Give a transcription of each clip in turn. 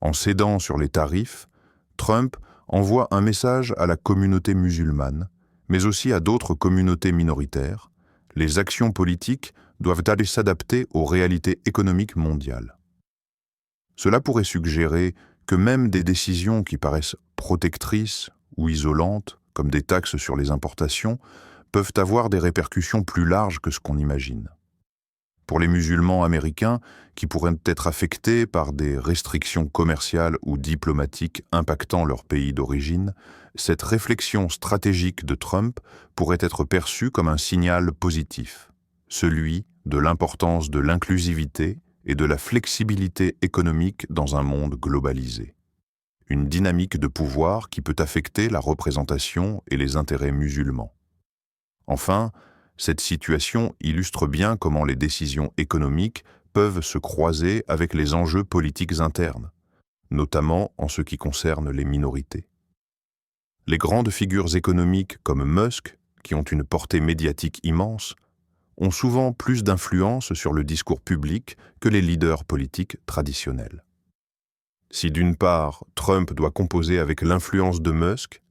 En cédant sur les tarifs, Trump envoie un message à la communauté musulmane, mais aussi à d'autres communautés minoritaires. Les actions politiques doivent aller s'adapter aux réalités économiques mondiales. Cela pourrait suggérer que même des décisions qui paraissent protectrices ou isolantes, comme des taxes sur les importations, peuvent avoir des répercussions plus larges que ce qu'on imagine. Pour les musulmans américains, qui pourraient être affectés par des restrictions commerciales ou diplomatiques impactant leur pays d'origine, cette réflexion stratégique de Trump pourrait être perçue comme un signal positif, celui de l'importance de l'inclusivité et de la flexibilité économique dans un monde globalisé. Une dynamique de pouvoir qui peut affecter la représentation et les intérêts musulmans. Enfin, cette situation illustre bien comment les décisions économiques peuvent se croiser avec les enjeux politiques internes, notamment en ce qui concerne les minorités. Les grandes figures économiques comme Musk, qui ont une portée médiatique immense, ont souvent plus d'influence sur le discours public que les leaders politiques traditionnels. Si d'une part, Trump doit composer avec l'influence de Musk,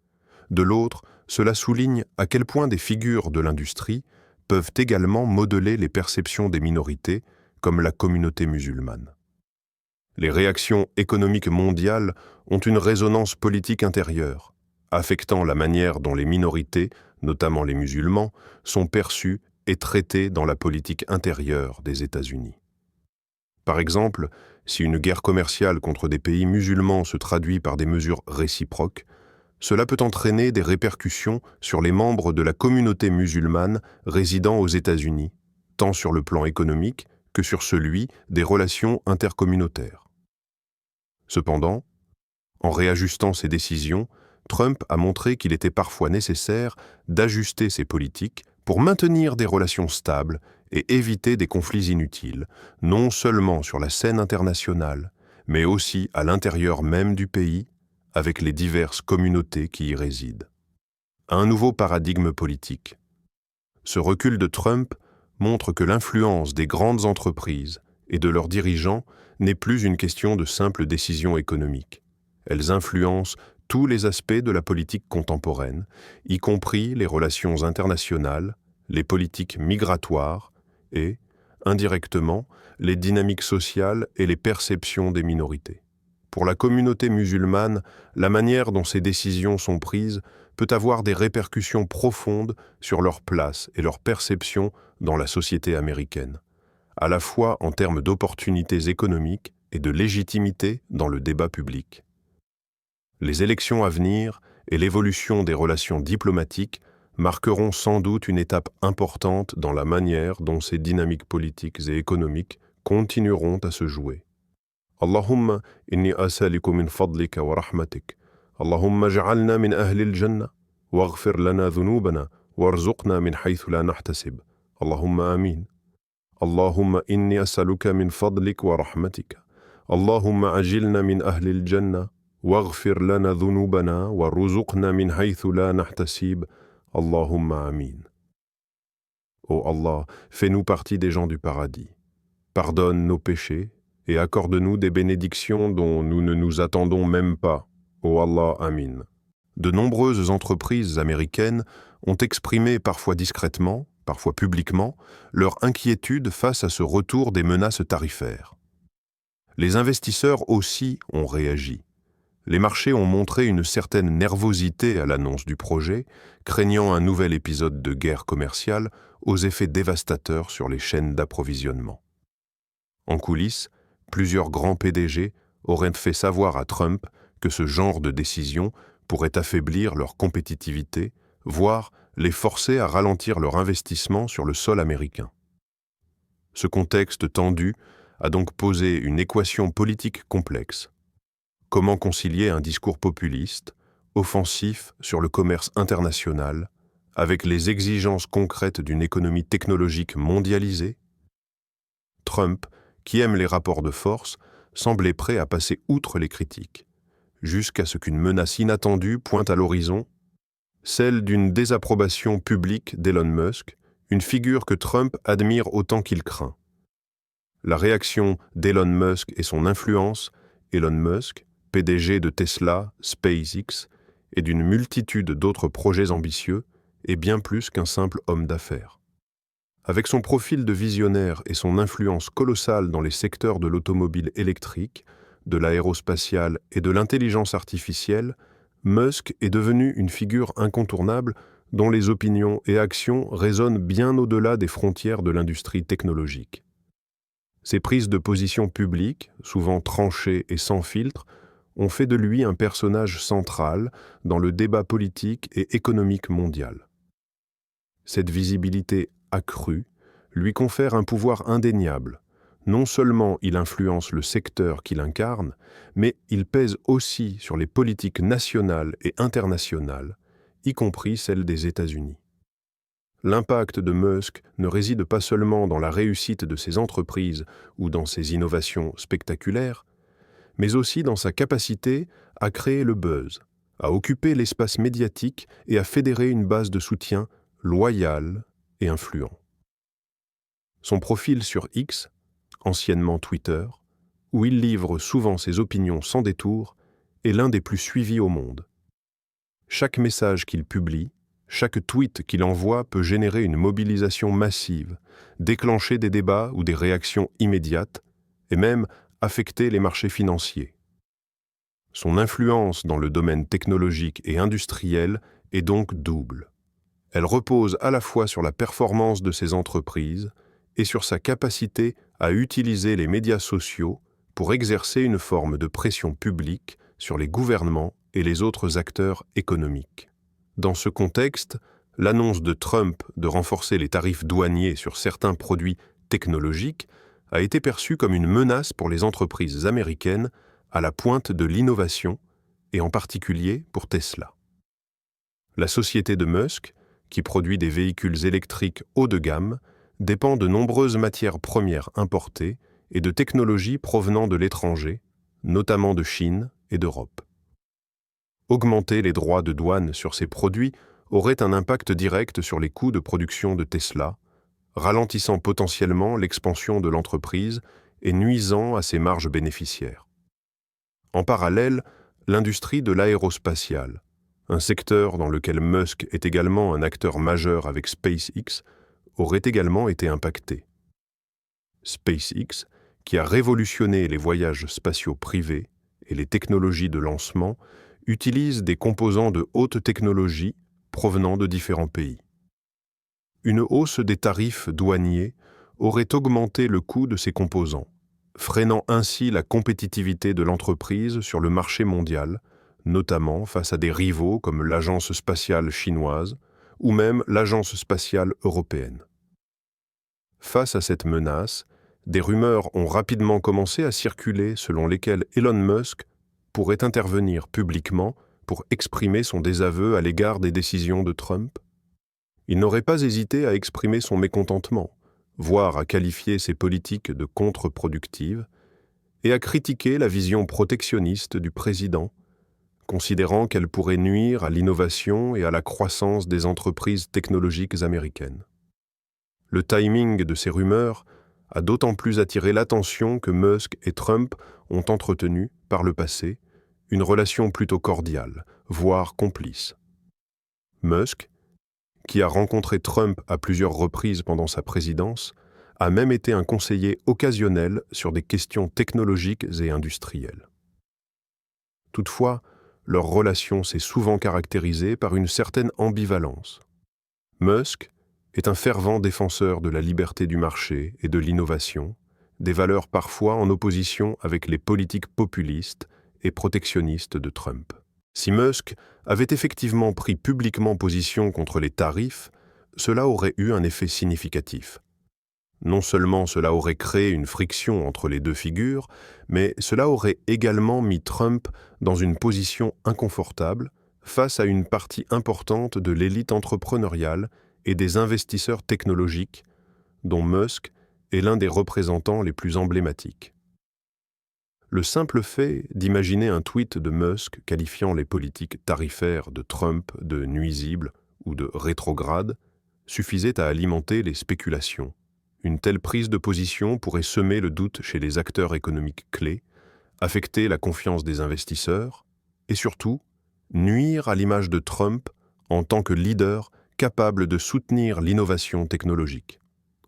de l'autre, cela souligne à quel point des figures de l'industrie peuvent également modeler les perceptions des minorités, comme la communauté musulmane. Les réactions économiques mondiales ont une résonance politique intérieure, affectant la manière dont les minorités, notamment les musulmans, sont perçues et traitées dans la politique intérieure des États-Unis. Par exemple, si une guerre commerciale contre des pays musulmans se traduit par des mesures réciproques, cela peut entraîner des répercussions sur les membres de la communauté musulmane résidant aux États-Unis, tant sur le plan économique que sur celui des relations intercommunautaires. Cependant, en réajustant ses décisions, Trump a montré qu'il était parfois nécessaire d'ajuster ses politiques pour maintenir des relations stables et éviter des conflits inutiles, non seulement sur la scène internationale, mais aussi à l'intérieur même du pays, avec les diverses communautés qui y résident. Un nouveau paradigme politique. Ce recul de Trump montre que l'influence des grandes entreprises et de leurs dirigeants n'est plus une question de simples décisions économiques. Elles influencent tous les aspects de la politique contemporaine, y compris les relations internationales, les politiques migratoires et, indirectement, les dynamiques sociales et les perceptions des minorités. Pour la communauté musulmane, la manière dont ces décisions sont prises peut avoir des répercussions profondes sur leur place et leur perception dans la société américaine, à la fois en termes d'opportunités économiques et de légitimité dans le débat public. Les élections à venir et l'évolution des relations diplomatiques marqueront sans doute une étape importante dans la manière dont ces dynamiques politiques et économiques continueront à se jouer. Allahumma inni as'aluka min fadlika wa rahmatik. Allahumma ij'alna min ahli al-jannah waghfir lana dhunubana warzuqna min haythu la nahtasib. Allahumma amin. Allahumma inni as'aluka min fadlik wa rahmatika. Allahumma ajilna min ahli al-jannah waghfir lana dhunubana warzuqna min haythu la nahtasib. Allahumma amin. Ô Allah, fais-nous partie des gens du paradis. Pardonne nos péchés et accorde-nous des bénédictions dont nous ne nous attendons même pas. Ô Allah, amin. De nombreuses entreprises américaines ont exprimé parfois discrètement, parfois publiquement, leur inquiétude face à ce retour des menaces tarifaires. Les investisseurs aussi ont réagi. Les marchés ont montré une certaine nervosité à l'annonce du projet, craignant un nouvel épisode de guerre commerciale aux effets dévastateurs sur les chaînes d'approvisionnement. En coulisses, plusieurs grands PDG auraient fait savoir à Trump que ce genre de décision pourrait affaiblir leur compétitivité, voire les forcer à ralentir leur investissement sur le sol américain. Ce contexte tendu a donc posé une équation politique complexe. Comment concilier un discours populiste, offensif sur le commerce international, avec les exigences concrètes d'une économie technologique mondialisée? Trump, qui aime les rapports de force, semblait prêt à passer outre les critiques, jusqu'à ce qu'une menace inattendue pointe à l'horizon, celle d'une désapprobation publique d'Elon Musk, une figure que Trump admire autant qu'il craint. La réaction d'Elon Musk et son influence Elon Musk, PDG de Tesla, SpaceX et d'une multitude d'autres projets ambitieux, est bien plus qu'un simple homme d'affaires. Avec son profil de visionnaire et son influence colossale dans les secteurs de l'automobile électrique, de l'aérospatiale et de l'intelligence artificielle, Musk est devenu une figure incontournable dont les opinions et actions résonnent bien au-delà des frontières de l'industrie technologique. Ses prises de position publiques, souvent tranchées et sans filtre, ont fait de lui un personnage central dans le débat politique et économique mondial. Cette visibilité accrue lui confère un pouvoir indéniable. Non seulement il influence le secteur qu'il incarne, mais il pèse aussi sur les politiques nationales et internationales, y compris celles des États-Unis. L'impact de Musk ne réside pas seulement dans la réussite de ses entreprises ou dans ses innovations spectaculaires, mais aussi dans sa capacité à créer le buzz, à occuper l'espace médiatique et à fédérer une base de soutien loyale et influent. Son profil sur X, anciennement Twitter, où il livre souvent ses opinions sans détour, est l'un des plus suivis au monde. Chaque message qu'il publie, chaque tweet qu'il envoie peut générer une mobilisation massive, déclencher des débats ou des réactions immédiates, et même affecter les marchés financiers. Son influence dans le domaine technologique et industriel est donc double. Elle repose à la fois sur la performance de ses entreprises et sur sa capacité à utiliser les médias sociaux pour exercer une forme de pression publique sur les gouvernements et les autres acteurs économiques. Dans ce contexte, l'annonce de Trump de renforcer les tarifs douaniers sur certains produits technologiques a été perçue comme une menace pour les entreprises américaines à la pointe de l'innovation, et en particulier pour Tesla. La société de Musk, qui produit des véhicules électriques haut de gamme, dépend de nombreuses matières premières importées et de technologies provenant de l'étranger, notamment de Chine et d'Europe. Augmenter les droits de douane sur ces produits aurait un impact direct sur les coûts de production de Tesla, ralentissant potentiellement l'expansion de l'entreprise et nuisant à ses marges bénéficiaires. En parallèle, l'industrie de l'aérospatiale, un secteur dans lequel Musk est également un acteur majeur avec SpaceX, aurait également été impactée. SpaceX, qui a révolutionné les voyages spatiaux privés et les technologies de lancement, utilise des composants de haute technologie provenant de différents pays. Une hausse des tarifs douaniers aurait augmenté le coût de ces composants, freinant ainsi la compétitivité de l'entreprise sur le marché mondial, notamment face à des rivaux comme l'Agence spatiale chinoise ou même l'Agence spatiale européenne. Face à cette menace, des rumeurs ont rapidement commencé à circuler selon lesquelles Elon Musk pourrait intervenir publiquement pour exprimer son désaveu à l'égard des décisions de Trump. Il n'aurait pas hésité à exprimer son mécontentement, voire à qualifier ses politiques de contre-productives, et à critiquer la vision protectionniste du président, considérant qu'elle pourrait nuire à l'innovation et à la croissance des entreprises technologiques américaines. Le timing de ces rumeurs a d'autant plus attiré l'attention que Musk et Trump ont entretenu, par le passé, une relation plutôt cordiale, voire complice. Musk, qui a rencontré Trump à plusieurs reprises pendant sa présidence, a même été un conseiller occasionnel sur des questions technologiques et industrielles. Toutefois, leur relation s'est souvent caractérisée par une certaine ambivalence. Musk est un fervent défenseur de la liberté du marché et de l'innovation, des valeurs parfois en opposition avec les politiques populistes et protectionnistes de Trump. Si Musk avait effectivement pris publiquement position contre les tarifs, cela aurait eu un effet significatif. Non seulement cela aurait créé une friction entre les deux figures, mais cela aurait également mis Trump dans une position inconfortable face à une partie importante de l'élite entrepreneuriale et des investisseurs technologiques, dont Musk est l'un des représentants les plus emblématiques. Le simple fait d'imaginer un tweet de Musk qualifiant les politiques tarifaires de Trump de nuisibles ou de rétrogrades suffisait à alimenter les spéculations. Une telle prise de position pourrait semer le doute chez les acteurs économiques clés, affecter la confiance des investisseurs et surtout nuire à l'image de Trump en tant que leader capable de soutenir l'innovation technologique.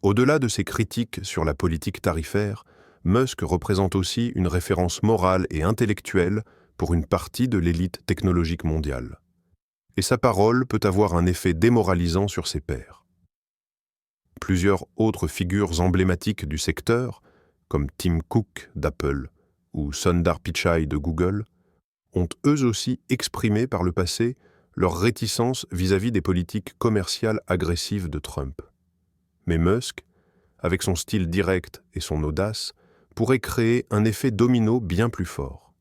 Au-delà de ses critiques sur la politique tarifaire, Musk représente aussi une référence morale et intellectuelle pour une partie de l'élite technologique mondiale. Et sa parole peut avoir un effet démoralisant sur ses pairs. Plusieurs autres figures emblématiques du secteur, comme Tim Cook d'Apple ou Sundar Pichai de Google, ont eux aussi exprimé par le passé leur réticence vis-à-vis des politiques commerciales agressives de Trump. Mais Musk, avec son style direct et son audace, pourrait créer un effet domino bien plus fort.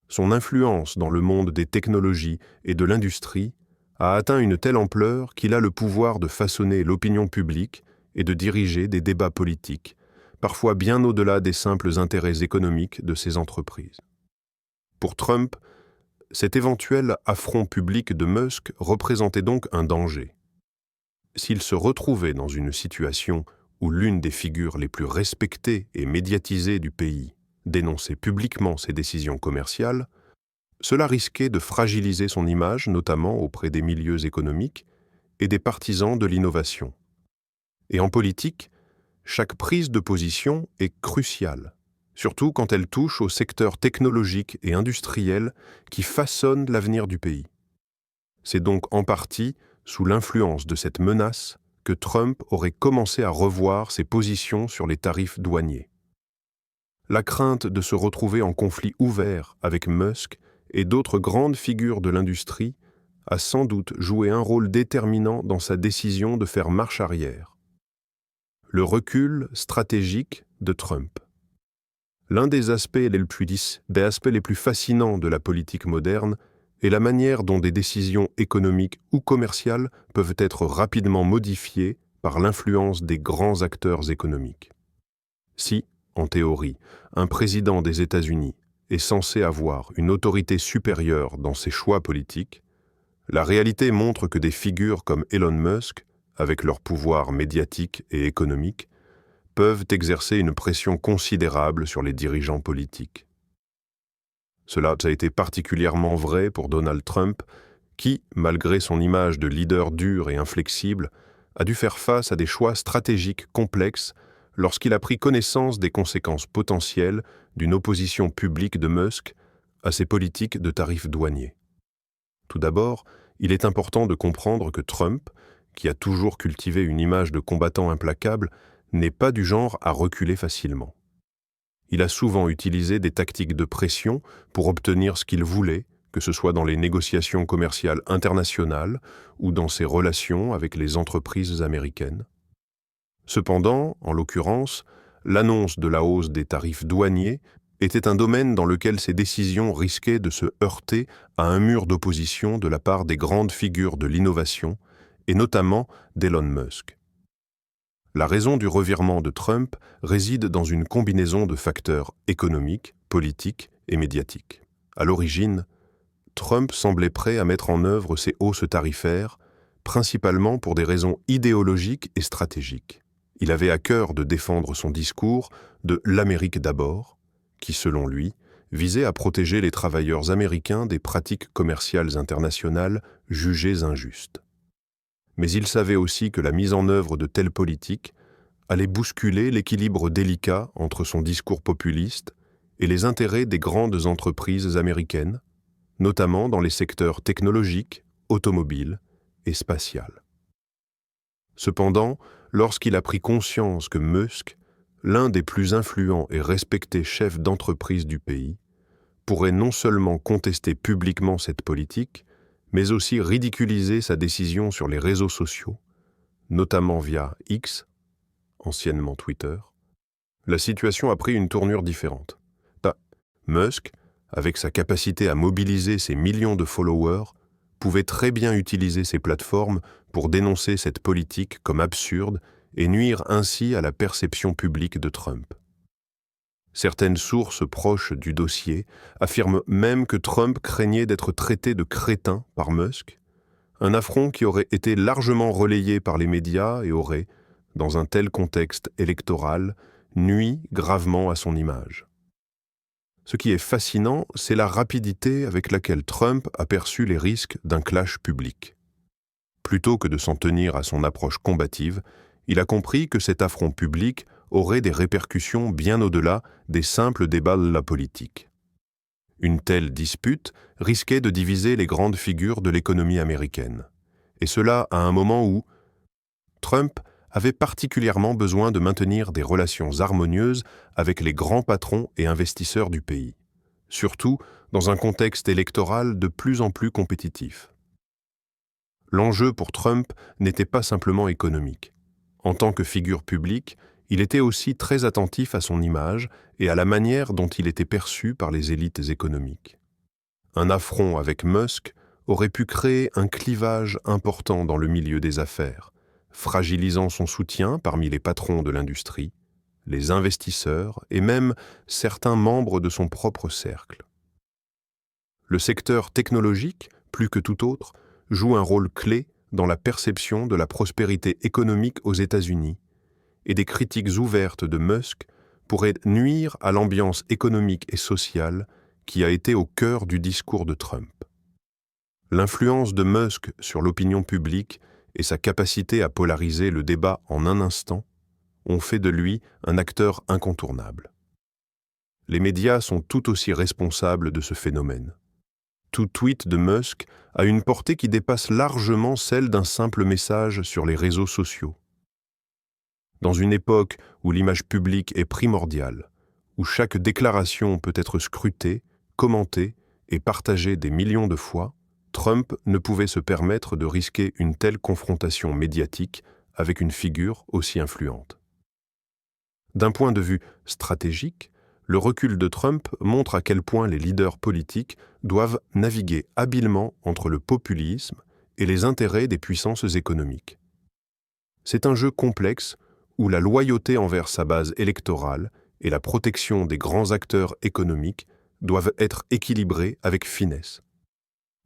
Son influence dans le monde des technologies et de l'industrie a atteint une telle ampleur qu'il a le pouvoir de façonner l'opinion publique et de diriger des débats politiques, parfois bien au-delà des simples intérêts économiques de ces entreprises. Pour Trump, cet éventuel affront public de Musk représentait donc un danger. S'il se retrouvait dans une situation où l'une des figures les plus respectées et médiatisées du pays dénonçait publiquement ses décisions commerciales, cela risquait de fragiliser son image, notamment auprès des milieux économiques et des partisans de l'innovation. Et en politique, chaque prise de position est cruciale, surtout quand elle touche au secteur technologique et industriel qui façonne l'avenir du pays. C'est donc en partie sous l'influence de cette menace que Trump aurait commencé à revoir ses positions sur les tarifs douaniers. La crainte de se retrouver en conflit ouvert avec Musk et d'autres grandes figures de l'industrie a sans doute joué un rôle déterminant dans sa décision de faire marche arrière. Le recul stratégique de Trump. L'un des aspects les plus fascinants de la politique moderne est la manière dont des décisions économiques ou commerciales peuvent être rapidement modifiées par l'influence des grands acteurs économiques. Si, en théorie, un président des États-Unis est censé avoir une autorité supérieure dans ses choix politiques, la réalité montre que des figures comme Elon Musk, avec leur pouvoir médiatique et économique, peuvent exercer une pression considérable sur les dirigeants politiques. Cela a été particulièrement vrai pour Donald Trump, qui, malgré son image de leader dur et inflexible, a dû faire face à des choix stratégiques complexes lorsqu'il a pris connaissance des conséquences potentielles d'une opposition publique de Musk à ses politiques de tarifs douaniers. Tout d'abord, il est important de comprendre que Trump, qui a toujours cultivé une image de combattant implacable, n'est pas du genre à reculer facilement. Il a souvent utilisé des tactiques de pression pour obtenir ce qu'il voulait, que ce soit dans les négociations commerciales internationales ou dans ses relations avec les entreprises américaines. Cependant, en l'occurrence, l'annonce de la hausse des tarifs douaniers était un domaine dans lequel ces décisions risquaient de se heurter à un mur d'opposition de la part des grandes figures de l'innovation, et notamment d'Elon Musk. La raison du revirement de Trump réside dans une combinaison de facteurs économiques, politiques et médiatiques. À l'origine, Trump semblait prêt à mettre en œuvre ces hausses tarifaires, principalement pour des raisons idéologiques et stratégiques. Il avait à cœur de défendre son discours de « l'Amérique d'abord », qui, selon lui, visait à protéger les travailleurs américains des pratiques commerciales internationales jugées injustes. Mais il savait aussi que la mise en œuvre de telles politiques allait bousculer l'équilibre délicat entre son discours populiste et les intérêts des grandes entreprises américaines, notamment dans les secteurs technologiques, automobiles et spatial. Cependant, lorsqu'il a pris conscience que Musk, l'un des plus influents et respectés chefs d'entreprise du pays, pourrait non seulement contester publiquement cette politique, mais aussi ridiculiser sa décision sur les réseaux sociaux, notamment via X, anciennement Twitter, la situation a pris une tournure différente. Musk, avec sa capacité à mobiliser ses millions de followers, pouvait très bien utiliser ces plateformes pour dénoncer cette politique comme absurde et nuire ainsi à la perception publique de Trump. Certaines sources proches du dossier affirment même que Trump craignait d'être traité de crétin par Musk, un affront qui aurait été largement relayé par les médias et aurait, dans un tel contexte électoral, nui gravement à son image. Ce qui est fascinant, c'est la rapidité avec laquelle Trump a perçu les risques d'un clash public. Plutôt que de s'en tenir à son approche combative, il a compris que cet affront public aurait des répercussions bien au-delà des simples débats de la politique. Une telle dispute risquait de diviser les grandes figures de l'économie américaine, et cela à un moment où Trump avait particulièrement besoin de maintenir des relations harmonieuses avec les grands patrons et investisseurs du pays, surtout dans un contexte électoral de plus en plus compétitif. L'enjeu pour Trump n'était pas simplement économique. En tant que figure publique, il était aussi très attentif à son image et à la manière dont il était perçu par les élites économiques. Un affront avec Musk aurait pu créer un clivage important dans le milieu des affaires, fragilisant son soutien parmi les patrons de l'industrie, les investisseurs et même certains membres de son propre cercle. Le secteur technologique, plus que tout autre, joue un rôle clé dans la perception de la prospérité économique aux États-Unis, et des critiques ouvertes de Musk pourraient nuire à l'ambiance économique et sociale qui a été au cœur du discours de Trump. L'influence de Musk sur l'opinion publique et sa capacité à polariser le débat en un instant ont fait de lui un acteur incontournable. Les médias sont tout aussi responsables de ce phénomène. Tout tweet de Musk a une portée qui dépasse largement celle d'un simple message sur les réseaux sociaux. Dans une époque où l'image publique est primordiale, où chaque déclaration peut être scrutée, commentée et partagée des millions de fois, Trump ne pouvait se permettre de risquer une telle confrontation médiatique avec une figure aussi influente. D'un point de vue stratégique, le recul de Trump montre à quel point les leaders politiques doivent naviguer habilement entre le populisme et les intérêts des puissances économiques. C'est un jeu complexe où la loyauté envers sa base électorale et la protection des grands acteurs économiques doivent être équilibrées avec finesse.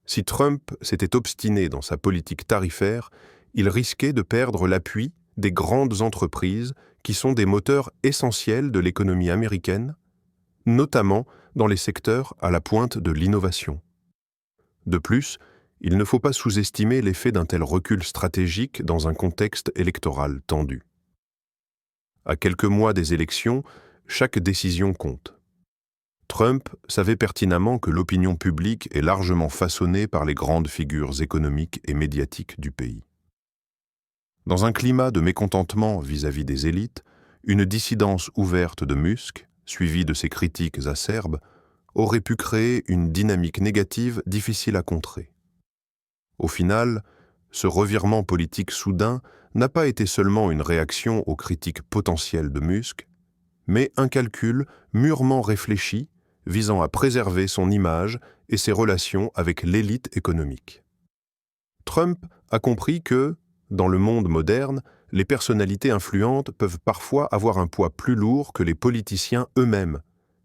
Si Trump s'était obstiné dans sa politique tarifaire, il risquait de perdre l'appui des grandes entreprises qui sont des moteurs essentiels de l'économie américaine, notamment dans les secteurs à la pointe de l'innovation. De plus, il ne faut pas sous-estimer l'effet d'un tel recul stratégique dans un contexte électoral tendu. À quelques mois des élections, chaque décision compte. Trump savait pertinemment que l'opinion publique est largement façonnée par les grandes figures économiques et médiatiques du pays. Dans un climat de mécontentement vis-à-vis des élites, une dissidence ouverte de Musk, suivie de ses critiques acerbes, aurait pu créer une dynamique négative difficile à contrer. Au final, ce revirement politique soudain n'a pas été seulement une réaction aux critiques potentielles de Musk, mais un calcul mûrement réfléchi visant à préserver son image et ses relations avec l'élite économique. Trump a compris que, dans le monde moderne, les personnalités influentes peuvent parfois avoir un poids plus lourd que les politiciens eux-mêmes,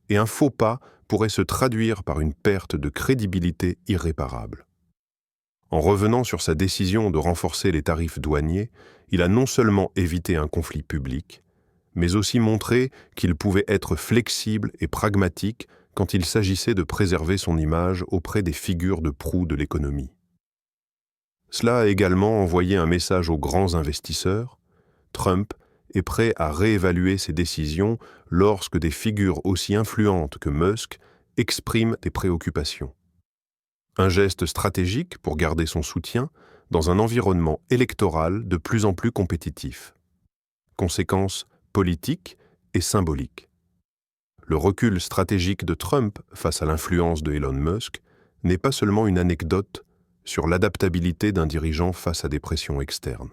et un faux pas pourrait se traduire par une perte de crédibilité irréparable. En revenant sur sa décision de renforcer les tarifs douaniers, il a non seulement évité un conflit public, mais aussi montré qu'il pouvait être flexible et pragmatique quand il s'agissait de préserver son image auprès des figures de proue de l'économie. Cela a également envoyé un message aux grands investisseurs. Trump est prêt à réévaluer ses décisions lorsque des figures aussi influentes que Musk expriment des préoccupations. Un geste stratégique pour garder son soutien dans un environnement électoral de plus en plus compétitif. Conséquences politiques et symboliques. Le recul stratégique de Trump face à l'influence de Elon Musk n'est pas seulement une anecdote sur l'adaptabilité d'un dirigeant face à des pressions externes.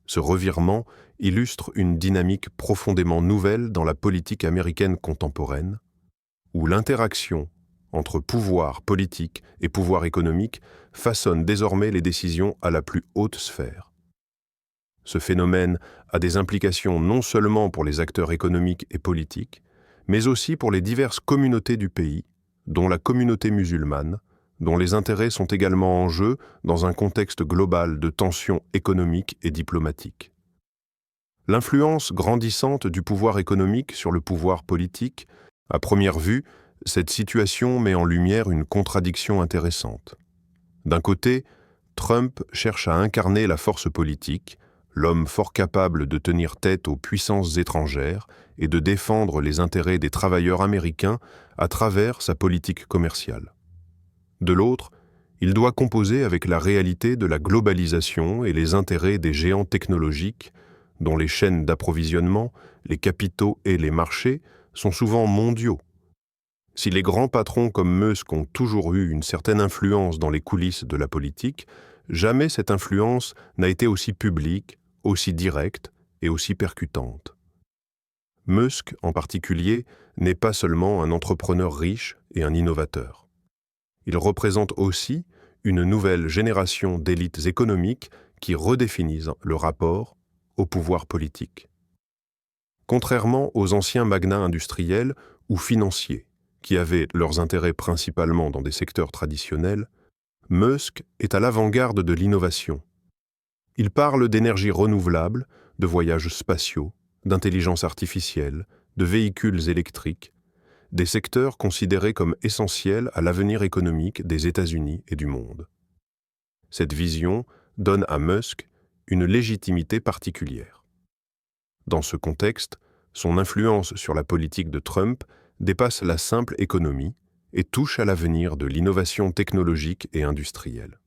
Ce revirement illustre une dynamique profondément nouvelle dans la politique américaine contemporaine, où l'interaction entre pouvoir politique et pouvoir économique façonne désormais les décisions à la plus haute sphère. Ce phénomène a des implications non seulement pour les acteurs économiques et politiques, mais aussi pour les diverses communautés du pays, dont la communauté musulmane, dont les intérêts sont également en jeu dans un contexte global de tensions économiques et diplomatiques. L'influence grandissante du pouvoir économique sur le pouvoir politique, à première vue, cette situation met en lumière une contradiction intéressante. D'un côté, Trump cherche à incarner la force politique, l'homme fort capable de tenir tête aux puissances étrangères et de défendre les intérêts des travailleurs américains à travers sa politique commerciale. De l'autre, il doit composer avec la réalité de la globalisation et les intérêts des géants technologiques, dont les chaînes d'approvisionnement, les capitaux et les marchés sont souvent mondiaux. Si les grands patrons comme Musk ont toujours eu une certaine influence dans les coulisses de la politique, jamais cette influence n'a été aussi publique, aussi directe et aussi percutante. Musk, en particulier, n'est pas seulement un entrepreneur riche et un innovateur. Il représente aussi une nouvelle génération d'élites économiques qui redéfinissent le rapport au pouvoir politique. Contrairement aux anciens magnats industriels ou financiers, qui avaient leurs intérêts principalement dans des secteurs traditionnels, Musk est à l'avant-garde de l'innovation. Il parle d'énergie renouvelable, de voyages spatiaux, d'intelligence artificielle, de véhicules électriques, des secteurs considérés comme essentiels à l'avenir économique des États-Unis et du monde. Cette vision donne à Musk une légitimité particulière. Dans ce contexte, son influence sur la politique de Trump dépasse la simple économie et touche à l'avenir de l'innovation technologique et industrielle.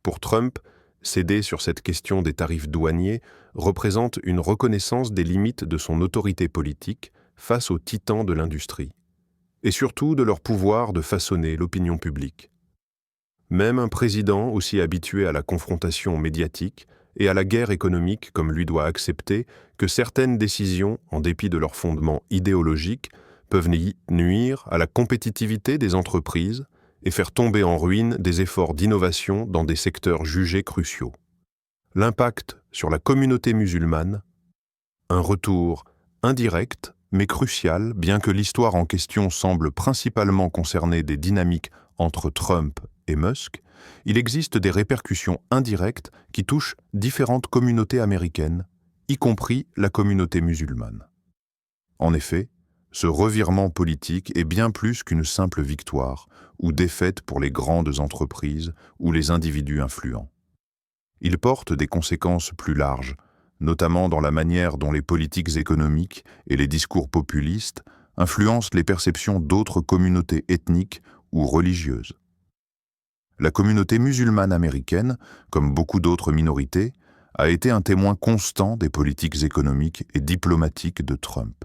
Pour Trump, céder sur cette question des tarifs douaniers représente une reconnaissance des limites de son autorité politique face aux titans de l'industrie, et surtout de leur pouvoir de façonner l'opinion publique. Même un président aussi habitué à la confrontation médiatique et à la guerre économique comme lui doit accepter que certaines décisions, en dépit de leur fondement idéologique, peuvent nuire à la compétitivité des entreprises et faire tomber en ruine des efforts d'innovation dans des secteurs jugés cruciaux. L'impact sur la communauté musulmane, un retour indirect mais crucial, bien que l'histoire en question semble principalement concerner des dynamiques entre Trump et Musk, il existe des répercussions indirectes qui touchent différentes communautés américaines, y compris la communauté musulmane. En effet, ce revirement politique est bien plus qu'une simple victoire ou défaite pour les grandes entreprises ou les individus influents. Il porte des conséquences plus larges, notamment dans la manière dont les politiques économiques et les discours populistes influencent les perceptions d'autres communautés ethniques ou religieuses. La communauté musulmane américaine, comme beaucoup d'autres minorités, a été un témoin constant des politiques économiques et diplomatiques de Trump.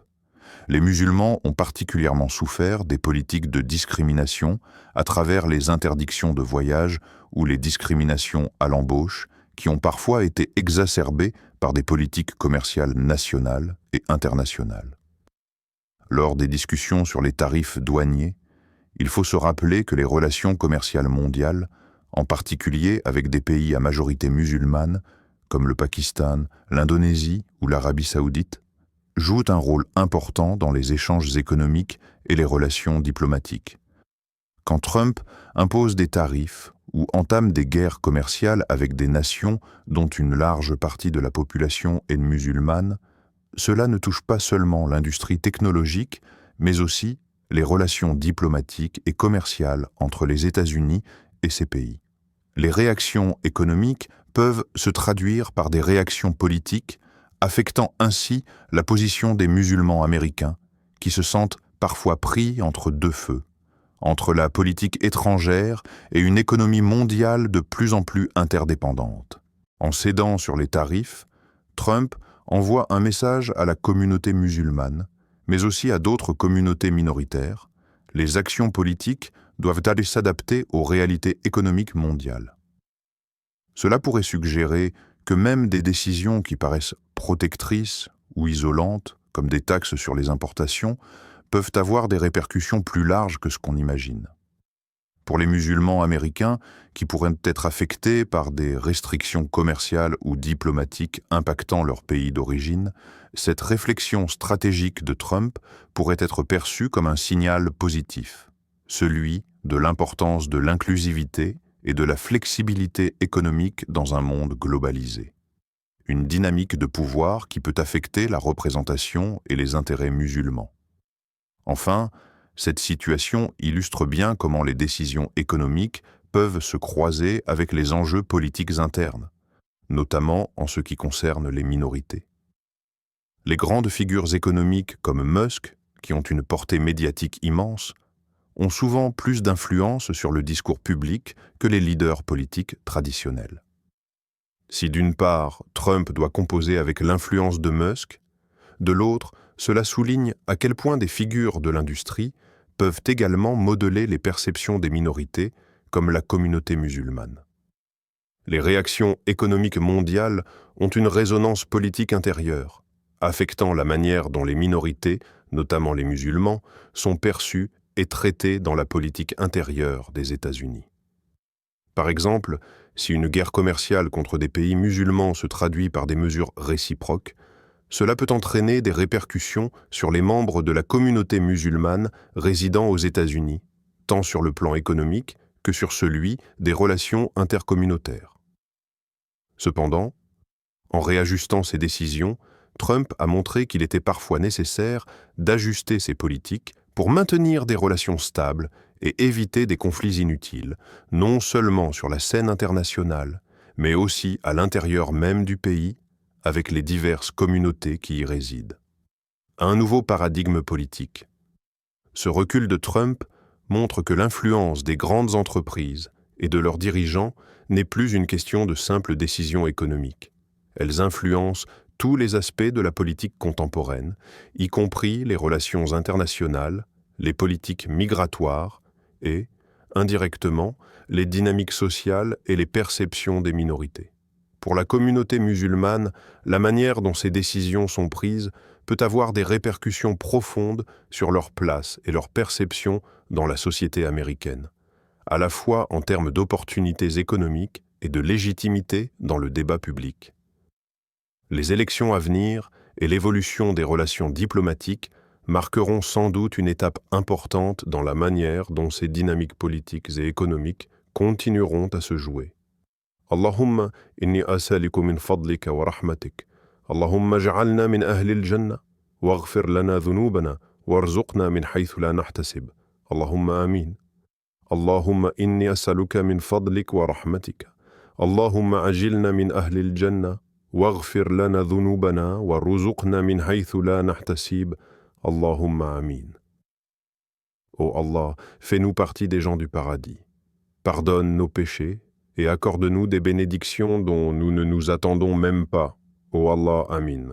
Les musulmans ont particulièrement souffert des politiques de discrimination à travers les interdictions de voyage ou les discriminations à l'embauche, qui ont parfois été exacerbées par des politiques commerciales nationales et internationales. Lors des discussions sur les tarifs douaniers, il faut se rappeler que les relations commerciales mondiales, en particulier avec des pays à majorité musulmane, comme le Pakistan, l'Indonésie ou l'Arabie saoudite, jouent un rôle important dans les échanges économiques et les relations diplomatiques. Quand Trump impose des tarifs ou entame des guerres commerciales avec des nations dont une large partie de la population est musulmane, cela ne touche pas seulement l'industrie technologique, mais aussi les relations diplomatiques et commerciales entre les États-Unis et ces pays. Les réactions économiques peuvent se traduire par des réactions politiques, affectant ainsi la position des musulmans américains, qui se sentent parfois pris entre deux feux, entre la politique étrangère et une économie mondiale de plus en plus interdépendante. En cédant sur les tarifs, Trump envoie un message à la communauté musulmane, mais aussi à d'autres communautés minoritaires. Les actions politiques doivent aller s'adapter aux réalités économiques mondiales. Cela pourrait suggérer que même des décisions qui paraissent protectrices ou isolantes, comme des taxes sur les importations, peuvent avoir des répercussions plus larges que ce qu'on imagine. Pour les musulmans américains, qui pourraient être affectés par des restrictions commerciales ou diplomatiques impactant leur pays d'origine, cette réflexion stratégique de Trump pourrait être perçue comme un signal positif, celui de l'importance de l'inclusivité et de la flexibilité économique dans un monde globalisé. Une dynamique de pouvoir qui peut affecter la représentation et les intérêts musulmans. Enfin, Cette situation illustre bien comment les décisions économiques peuvent se croiser avec les enjeux politiques internes, notamment en ce qui concerne les minorités. Les grandes figures économiques comme Musk, qui ont une portée médiatique immense, ont souvent plus d'influence sur le discours public que les leaders politiques traditionnels. Si d'une part, Trump doit composer avec l'influence de Musk, de l'autre, cela souligne à quel point des figures de l'industrie peuvent également modeler les perceptions des minorités, comme la communauté musulmane. Les réactions économiques mondiales ont une résonance politique intérieure, affectant la manière dont les minorités, notamment les musulmans, sont perçues et traitées dans la politique intérieure des États-Unis. Par exemple, si une guerre commerciale contre des pays musulmans se traduit par des mesures réciproques, cela peut entraîner des répercussions sur les membres de la communauté musulmane résidant aux États-Unis, tant sur le plan économique que sur celui des relations intercommunautaires. Cependant, en réajustant ses décisions, Trump a montré qu'il était parfois nécessaire d'ajuster ses politiques pour maintenir des relations stables et éviter des conflits inutiles, non seulement sur la scène internationale, mais aussi à l'intérieur même du pays, avec les diverses communautés qui y résident. Un nouveau paradigme politique. Ce recul de Trump montre que l'influence des grandes entreprises et de leurs dirigeants n'est plus une question de simples décisions économiques. Elles influencent tous les aspects de la politique contemporaine, y compris les relations internationales, les politiques migratoires et, indirectement, les dynamiques sociales et les perceptions des minorités. Pour la communauté musulmane, la manière dont ces décisions sont prises peut avoir des répercussions profondes sur leur place et leur perception dans la société américaine, à la fois en termes d'opportunités économiques et de légitimité dans le débat public. Les élections à venir et l'évolution des relations diplomatiques marqueront sans doute une étape importante dans la manière dont ces dynamiques politiques et économiques continueront à se jouer. Allahumma inni as'aluka min fadlika wa rahmatik. Allahumma ij'alna min ahli al-jannah waghfir lana dhunubana warzuqna min haythu la nahtasib. Allahumma amin. Allahumma inni as'aluka min fadlik wa rahmatika. Allahumma ajilna min ahli al-jannah waghfir lana dhunubana warzuqna min haythu la nahtasib. Allahumma amin. Ô Allah, fais-nous partie des gens du paradis. Pardonne nos péchés et accorde-nous des bénédictions dont nous ne nous attendons même pas. Ô Allah, amin.